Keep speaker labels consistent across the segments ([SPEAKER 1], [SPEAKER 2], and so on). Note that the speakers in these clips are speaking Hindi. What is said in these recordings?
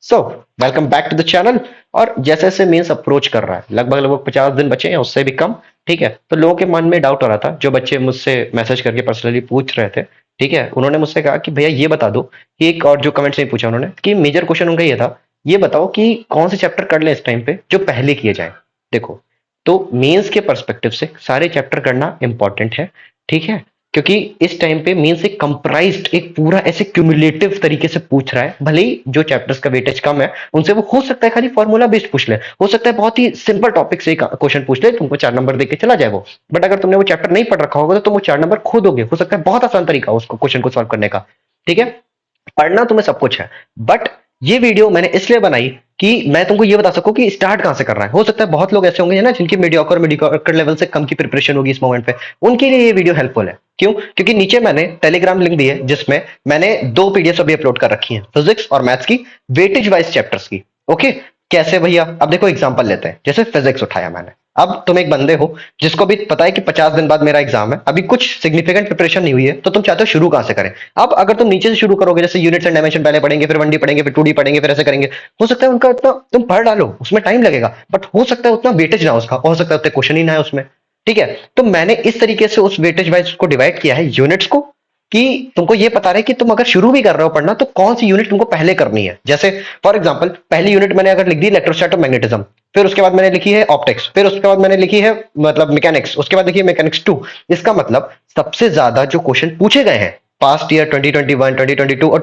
[SPEAKER 1] So welcome back to the channel. और जैसे जैसे मेंस अप्रोच कर रहा है, लगभग लगभग 50 दिन बचे हैं, उससे भी कम। ठीक है, तो लोगों के मन में डाउट हो रहा था, जो बच्चे मुझसे मैसेज करके पर्सनली पूछ रहे थे। ठीक है, उन्होंने मुझसे कहा कि भैया ये बता दो कि एक, और जो कमेंट्स में पूछा उन्होंने कि मेजर क्वेश्चन उनका ये था, ये बताओ कि कौन से चैप्टर कर लें इस टाइम पे जो पहले किए जाए। देखो, तो मेंस के पर्सपेक्टिव से सारे चैप्टर करना इंपॉर्टेंट है। ठीक है, क्योंकि इस टाइम पे मेंस एक कंप्राइज्ड, एक पूरा ऐसे क्यूमुलेटिव तरीके से पूछ रहा है। भले ही जो चैप्टर्स का वेटेज कम है उनसे वो हो सकता है खाली फॉर्मूला बेस्ड पूछ ले, हो सकता है बहुत ही सिंपल टॉपिक से क्वेश्चन पूछ ले, तुमको 4 नंबर देके चला जाए वो। बट अगर तुमने वो चैप्टर नहीं पढ़ रखा होगा तो तुम वो 4 नंबर खो दोगे। हो सकता है बहुत आसान तरीका हो उसको क्वेश्चन को सॉल्व करने का। ठीक है, पढ़ना तुम्हें सब कुछ है, बट ये वीडियो मैंने इसलिए बनाई कि मैं तुमको ये बता सकूं कि स्टार्ट कहां से करना है। हो सकता है बहुत लोग ऐसे होंगे ना जिनकी मीडियोकर लेवल से कम की प्रिपरेशन होगी इस मोमेंट पे, उनके लिए ये वीडियो हेल्पफुल है। क्यों? क्योंकि नीचे मैंने टेलीग्राम लिंक दी है जिसमें मैंने 2 पीडीएफ अभी अपलोड कर रखी हैं, फिजिक्स और मैथ्स की, वेटेज वाइज चैप्टर्स की। ओके, कैसे भैया? अब देखो एग्जांपल लेते हैं, जैसे फिजिक्स उठाया मैंने। अब तुम एक बंदे हो जिसको भी पता है कि 50 दिन बाद मेरा एग्जाम है, अभी कुछ सिग्निफिकेंट प्रिपरेशन नहीं हुई है, तो तुम चाहते हो शुरू कहां से करें। अब अगर तुम नीचे से शुरू करोगे, जैसे यूनिट्स एंड डायमेंशन पहले पढ़ेंगे, फिर 1D पढ़ेंगे, फिर 2D पढ़ेंगे, फिर ऐसे करेंगे, हो सकता है उनका उतना तुम पढ़ डालो, उसमें टाइम लगेगा, बट हो सकता है उतना वेटेज ना हो उसका, हो सकता है उतने क्वेश्चन ही ना है उसमें। ठीक है, तो मैंने इस तरीके से उस वेटेज वाइज को डिवाइड किया है यूनिट्स को, कि तुमको ये पता रहे कि तुम अगर शुरू भी कर रहे हो पढ़ना तो कौन सी यूनिट तुमको पहले करनी है। जैसे फॉर एग्जांपल पहली यूनिट मैंने अगर लिख दी इलेक्ट्रोस्टैटिक मैग्नेटिज्म, फिर उसके बाद मैंने लिखी है ऑप्टिक्स, फिर उसके बाद मैंने लिखी है मतलब मैकेनिक्स, उसके बाद लिखी है मैकेनिक्स 2। इसका मतलब सबसे ज्यादा जो क्वेश्चन पूछे गए हैं पास्ट ईयर 2021, 2022 और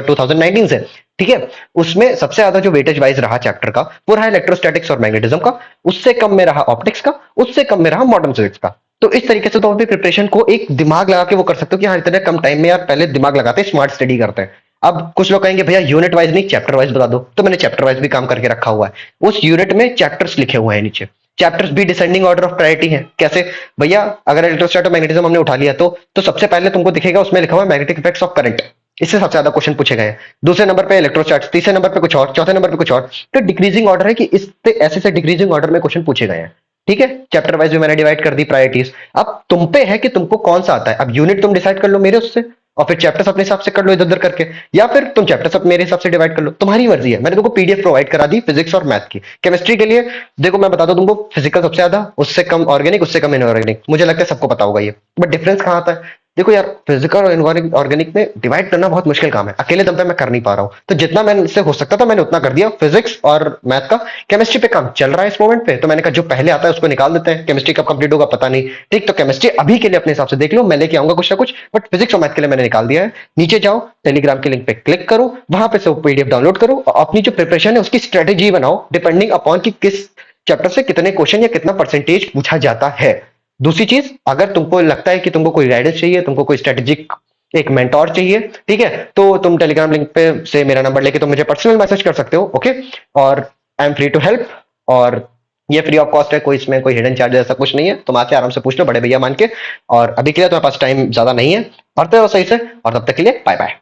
[SPEAKER 1] 2019 से, ठीक है, उसमें सबसे ज्यादा जो वेटेज वाइज रहा चैप्टर का वो रहा इलेक्ट्रोस्टैटिक्स और मैग्नेटिज्म का, उससे कम में रहा ऑप्टिक्स का, उससे कम में रहा मॉडर्न फिजिक्स का। तो इस तरीके से तुम अपनी प्रिपरेशन को एक दिमाग लगा के वो कर सकते हो कि हाँ इतने कम टाइम में यार पहले दिमाग लगाते हैं, स्मार्ट स्टडी करते हैं। अब कुछ लोग कहेंगे भैया यूनिट वाइज नहीं चैप्टर वाइज बता दो, तो मैंने चैप्टर वाइज भी काम करके रखा हुआ है। उस यूनिट में चैप्टर्स लिखे हुए हैं नीचे, चैप्टर्स भी डिसेंडिंग ऑर्डर ऑफ प्रायोरिटी है। कैसे भैया? अगर इलेक्ट्रोस्टैटिक हमने उठा लिया तो सबसे पहले तुमको दिखेगा उसमें लिखा हुआ है मैग्नेटिक इफेक्ट्स ऑफ करंट, इससे सबसे ज्यादा क्वेश्चन पूछे गए हैं। दूसरे नंबर पे इलेक्ट्रोस्टैट्स, तीसरे नंबर पे कुछ और, चौथे नंबर पे कुछ और। तो डिक्रीजिंग ऑर्डर है कि इससे ऐसे से डिक्रीजिंग ऑर्डर में क्वेश्चन पूछे गए हैं। ठीक है, चैप्टर वाइज भी मैंने डिवाइड कर दी प्रायोरिटीज। अब तुम पे है कि तुमको कौन सा आता है। अब यूनिट तुम डिसाइड कर लो मेरे उससे, और फिर चैप्टर्स अपने हिसाब से कर लो इधर उधर करके, या फिर तुम चैप्टर्स अब मेरे हिसाब से डिवाइड कर लो, तुम्हारी मर्जी है। मैंने तुमको पीडीएफ प्रोवाइड करा दी फिजिक्स और मैथ की। केमिस्ट्री के लिए देखो मैं बता दूं तुमको, फिजिकल सबसे ज्यादा, उससे कम ऑर्गेनिक, उससे कम इनऑर्गेनिक। मुझे लगता है सबको पता होगा ये, बट डिफरेंस कहां आता है? देखो यार, फिजिकल और ऑर्गेनिक में डिवाइड करना बहुत मुश्किल काम है, अकेले दम पे मैं कर नहीं पा रहा हूं, तो जितना मैंने से हो सकता था मैंने उतना कर दिया फिजिक्स और मैथ का। केमिस्ट्री पे काम चल रहा है इस मोमेंट पे, तो मैंने कहा जो पहले आता है उसको निकाल देते हैं, केमिस्ट्री कब कंप्लीट होगा पता नहीं। ठीक, तो केमिस्ट्री अभी के लिए अपने हिसाब से देख लो, मैं लेके आऊंगा कुछ ना कुछ, बट फिजिक्स और मैथ के लिए मैंने निकाल दिया है। नीचे जाओ, टेलीग्राम के लिंक पे क्लिक करो, वहां पे से पीडीएफ डाउनलोड करो, और अपनी जो प्रिपरेशन है उसकी स्ट्रेटेजी बनाओ डिपेंडिंग अपॉन कि किस चैप्टर से कितने क्वेश्चन या कितना परसेंटेज पूछा जाता है। दूसरी चीज, अगर तुमको लगता है कि तुमको कोई गाइडेंस चाहिए, तुमको कोई स्ट्रेटेजिक एक मेंटोर चाहिए, ठीक है, तो तुम टेलीग्राम लिंक पे से मेरा नंबर लेके तुम मुझे पर्सनल मैसेज कर सकते हो। ओके, और I am free to help, और ये फ्री ऑफ कॉस्ट है, कोई इसमें कोई हिडन चार्ज ऐसा कुछ नहीं है, तुम आके आराम से पूछ लो बड़े भैया मान के। और अभी के लिए तुम्हारे पास टाइम ज्यादा नहीं है, पढ़ते हो सही से, और तब तक के लिए बाय बाय।